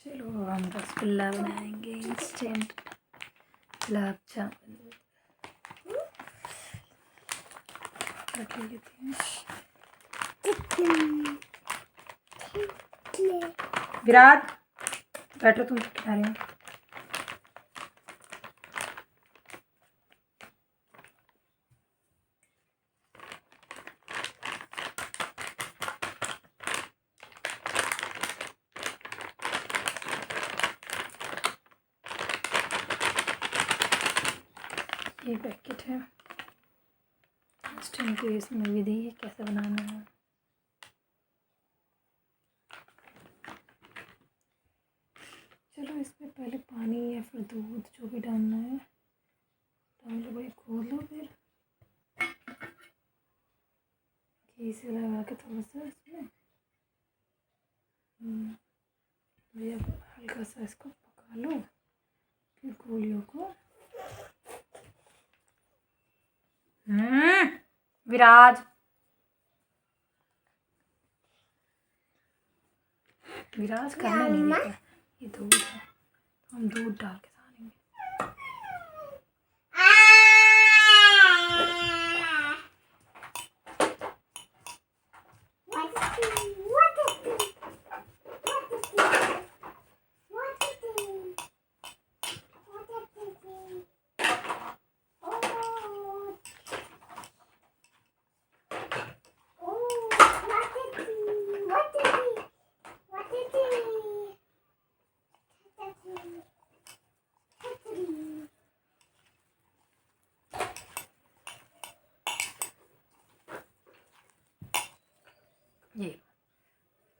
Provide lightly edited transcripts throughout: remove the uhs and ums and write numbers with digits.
चलो हम रसगुल्ला बनाएंगे इंस्टेंट गुलाब जामुन रख लेते हैं। विराट बैठो तुम किनारे में। ये पैकेट है इंस्टेंट, इसमें विधि है कैसे बनाना है। चलो इसमें पहले पानी या फिर दूध जो भी डालना है डाल लो भाई, खोलो फिर घी से लगा के थोड़ा सा इसमें भैया हल्का सा इसको पका लो फिर गोलियों को। विराज विराज करने नहीं देता। ये दूध है तो हम दूध डाल के सानेंगे।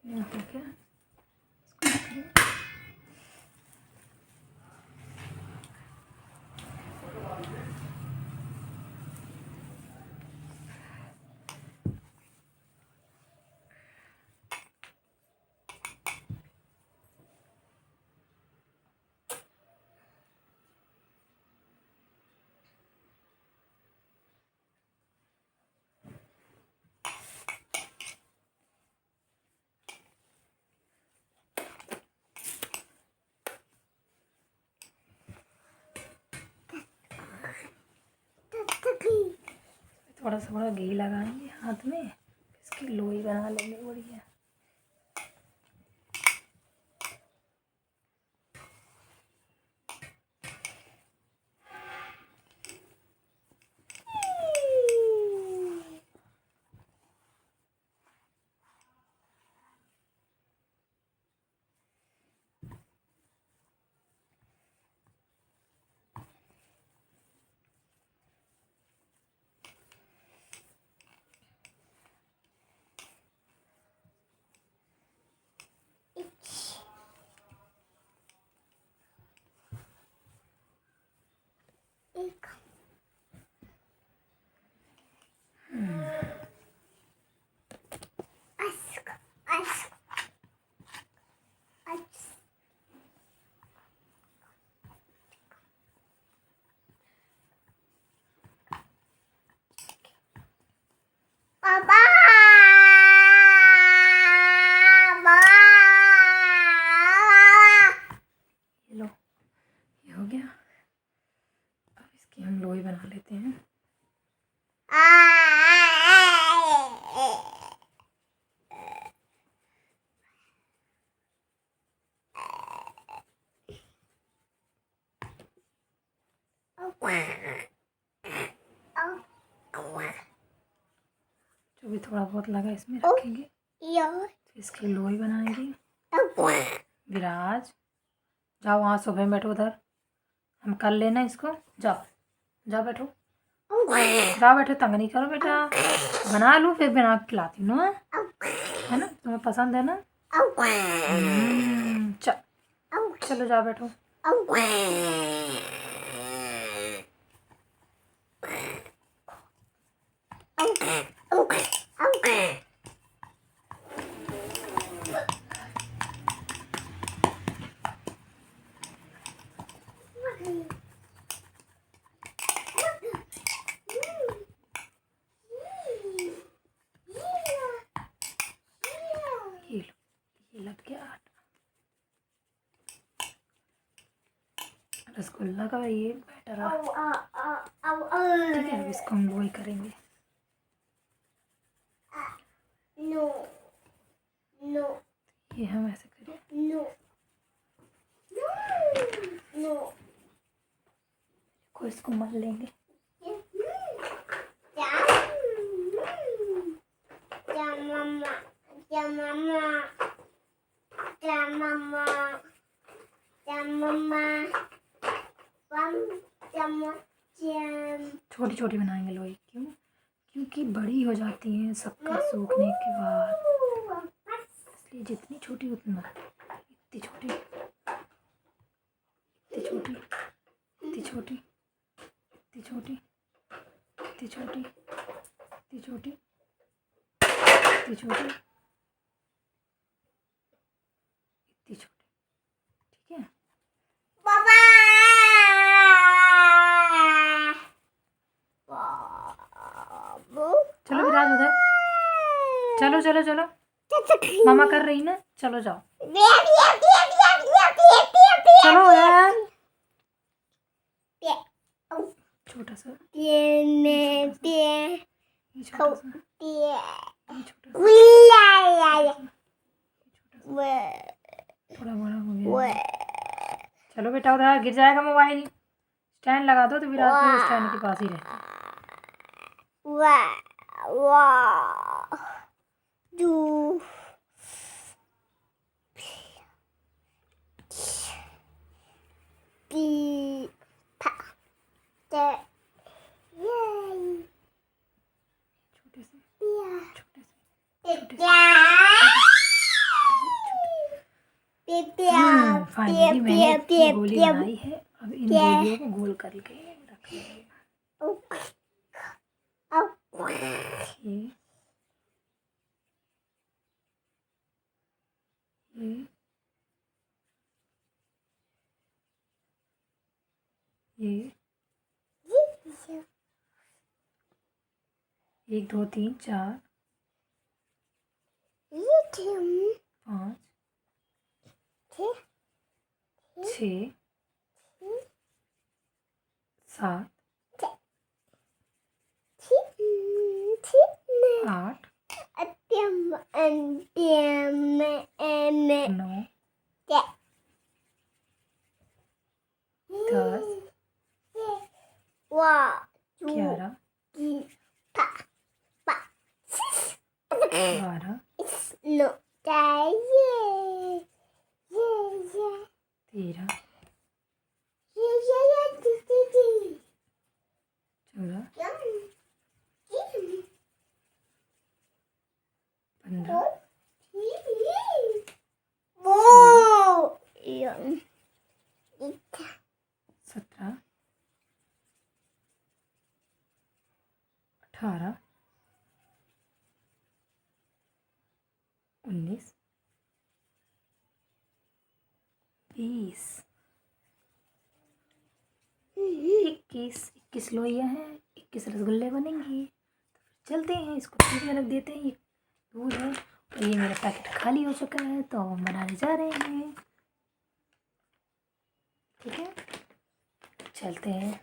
ये हो गया। थोड़ा सा घी लगाएंगे हाथ में, इसकी लोई बना लेंगे बढ़िया। लो ये हो गया। अब इसकी हम लोई बना लेते हैं। जो भी थोड़ा बहुत लगा इसमें रखेंगे, इसकी लोई बनाएंगे। विराज जाओ वहाँ सुबह बैठो, उधर हम कर लेना इसको। जाओ जाओ बैठो, जाओ बैठो, तंग नहीं करो बेटा। बना लूँ फिर बना के खिलाती हूँ, है ना? तुम्हें पसंद है ना? चलो जाओ बैठो। ये लग गया आटा। रसगुल्ला का ये बैटर है। ठीक है, अब इसको हम लोई करेंगे। नो नो, ये हम ऐसे करें। नो नो, को इसको मल लेंगे। छोटी छोटी बनाएंगे लोई, क्यों? क्योंकि बड़ी हो जाती हैं सबका सूखने के बाद, इसलिए जितनी छोटी उतना। इतनी छोटी, इतनी छोटी, इतनी छोटी, इतनी छोटी, इतनी छोटी, इतनी छोटी, इतनी छोटी, इतनी छोटी। ठीक है, चलो विराज उधर, चलो चलो चलो, मामा कर रही ना, चलो जाओ, चलो यार। छोटा सा, ये छोटा सा, ये छोटा सा, थोड़ा बड़ा हो गया। चलो बेटा, उधर गिर जाएगा मोबाइल। स्टैंड लगा दो तो विराज को स्टैंड के पास ही रहता है। छोटे से, छोटे से, छोटे से। फाइनली मैंने ये गोली बनाई है। अब इन गोलियों को गोल करके रख लेंगे। ये 1 2 3 4 5 6 7 8 9 10 11 12 13 14 15 17 18 19 20 21 लोइयाँ हैं, 21 रसगुल्ले बनेंगे। तो चलते हैं, इसको फ्रिज में रख देते हैं। ये दूध है और ये मेरा पैकेट खाली हो चुका है, तो हम बनाने जा रहे हैं। ठीक है, चलते हैं।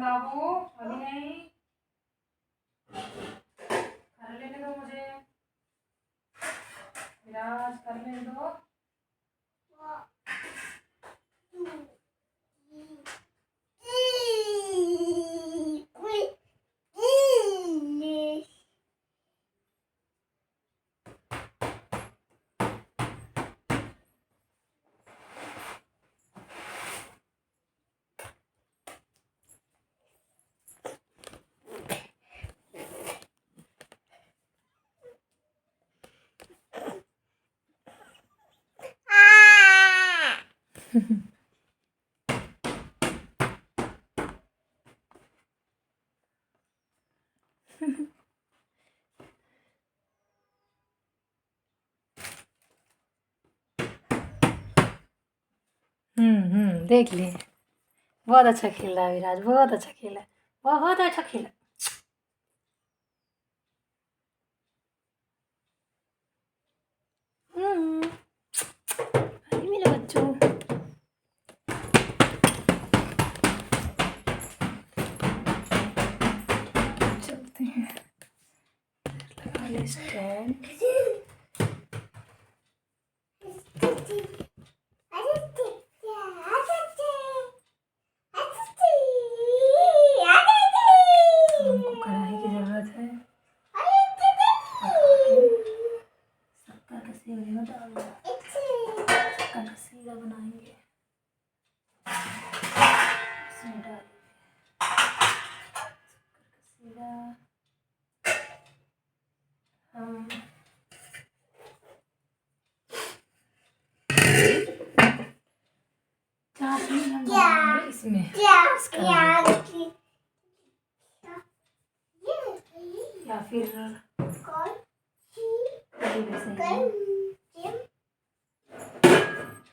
बाबू अभी नहीं, कर लेने दो मुझे, विराज कर लेने दो। देख लिए। बहुत अच्छा खेल रहा है विराज, बहुत अच्छा खेला, बहुत अच्छा खेला। अरे मेरे बच्चों, चलते हैं। लगा ले स्टैंड। हमको कढ़ाई की जरूरत है। शक्कर का सीधा डालना, शक्कर का सीधा बनाएंगे। इसमें डालेंगे शक्कर का सीधा। हम चाशनी हम बनाएंगे इसमें, या फिर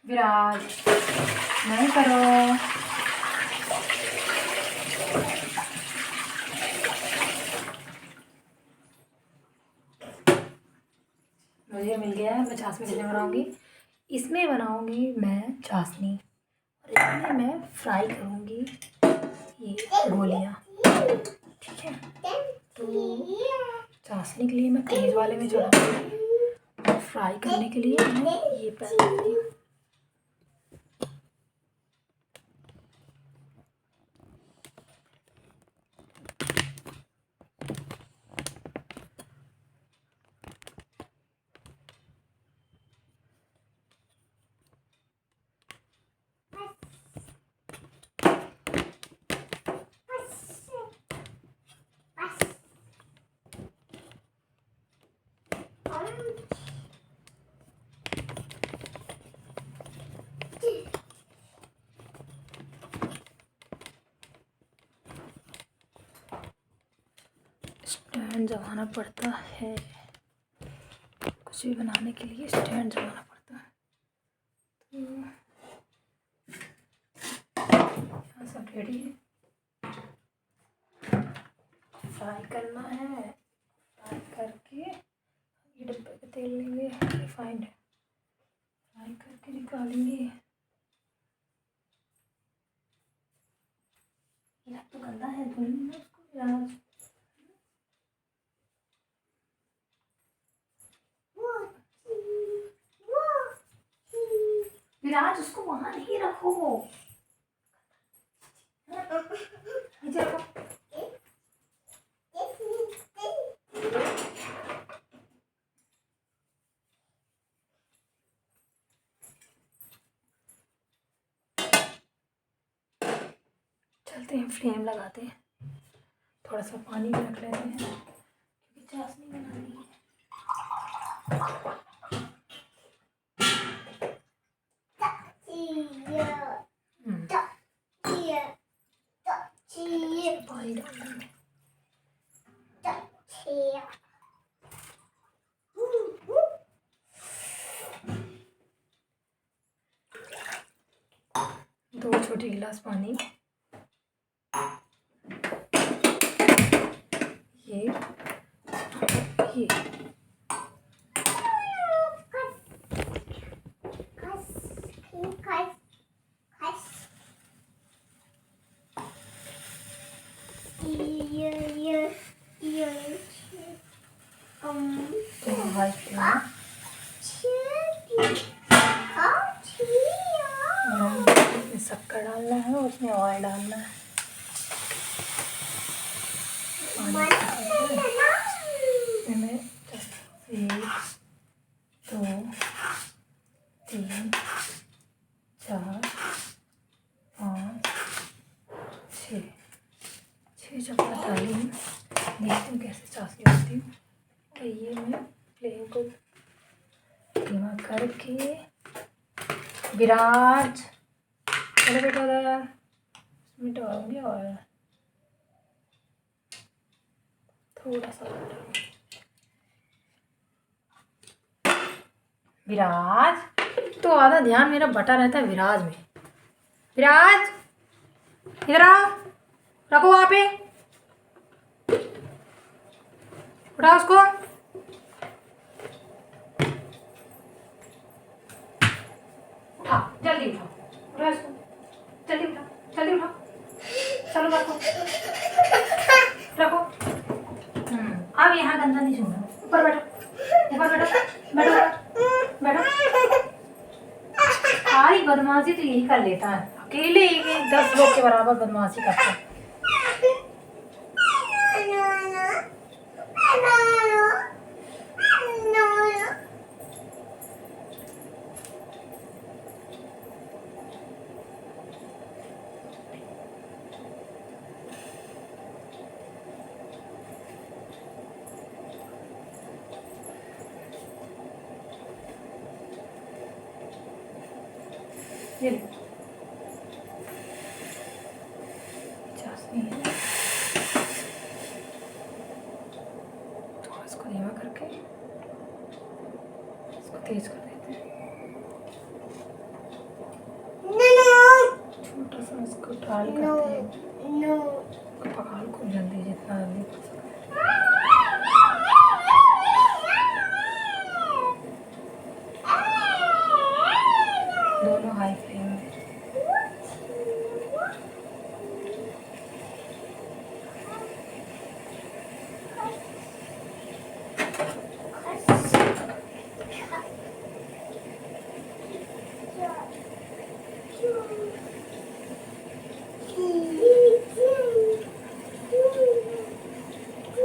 विराज नहीं करो। मुझे मिल गया है, मैं चाशनी किसमें बनाऊंगी? इसमें बनाऊंगी मैं चाशनी, और इसमें मैं फ्राई करूंगी ये गोलियां। ठीक है, तो चाशनी के लिए मैं तेज वाले में चढ़ाऊंगी, और फ्राई करने के लिए मैं ये पैन लूंगी। स्टैंड जमाना पड़ता है, कुछ भी बनाने के लिए स्टैंड जमाना पड़ता है। तो यहाँ सब रेडी है, फ्राई करना है। फ्राई करके ये डब्बे का तेल लेंगे, रिफाइंड, फ्राई करके निकालेंगे। ये तो गंदा है, धुलना उसको विराज। विराज उसको वहां नहीं रखो, नीचे रखो। चलते हैं, फ्लेम लगाते हैं, थोड़ा सा पानी भी रख लेते हैं क्योंकि चाशनी बनानी है। पानी डाल देंगे। दो छोटी गिलास पानी, ये शक्कर डालना है, उसमें ऑयल डालना है। इसमें 1 2 3 4 5 6 चम्मच डाली हूँ। देखती हूँ कैसे चाशनी होती हूँ। तो ये मैं फ्लेम को धीमा करके, विराज चलो बेटा उधर इसमें डालूंगी और थोड़ा सा विराज, तो आधा ध्यान मेरा बटा रहता है विराज में। विराज इधर आओ, रखो वहां पे, उठाओ उसको। उठा जल्दी उठाओ, उठाओ इसको, जल्दी उठाओ, जल्दी उठाओ। चलो रखो रखो। अब यहाँ गंदा नहीं छूना, ऊपर बैठो, ऊपर बैठो, बैठो बैठो। सारी बदमाशी तो यही कर लेता है, अकेले एक 10 लोग के बराबर बदमाशी करता है। ये लो। चाशनी है, थोड़ा इसको धीमा करके इसको तेज कर देते हैं। छोटा सा इसको ट्रायल करते हैं, इसको पका लो खूब जल्दी, जितना जल्दी कर सकते हैं। दोनों हाई फ्लेम में।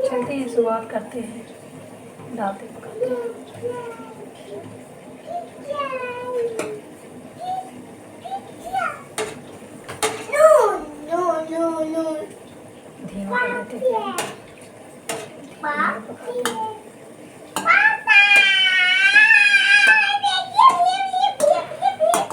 चलते हैं, शुरुआत करते हैं, डालते पकाते हैं। धीमा कर देते हैं, धीमा पकाते हैं।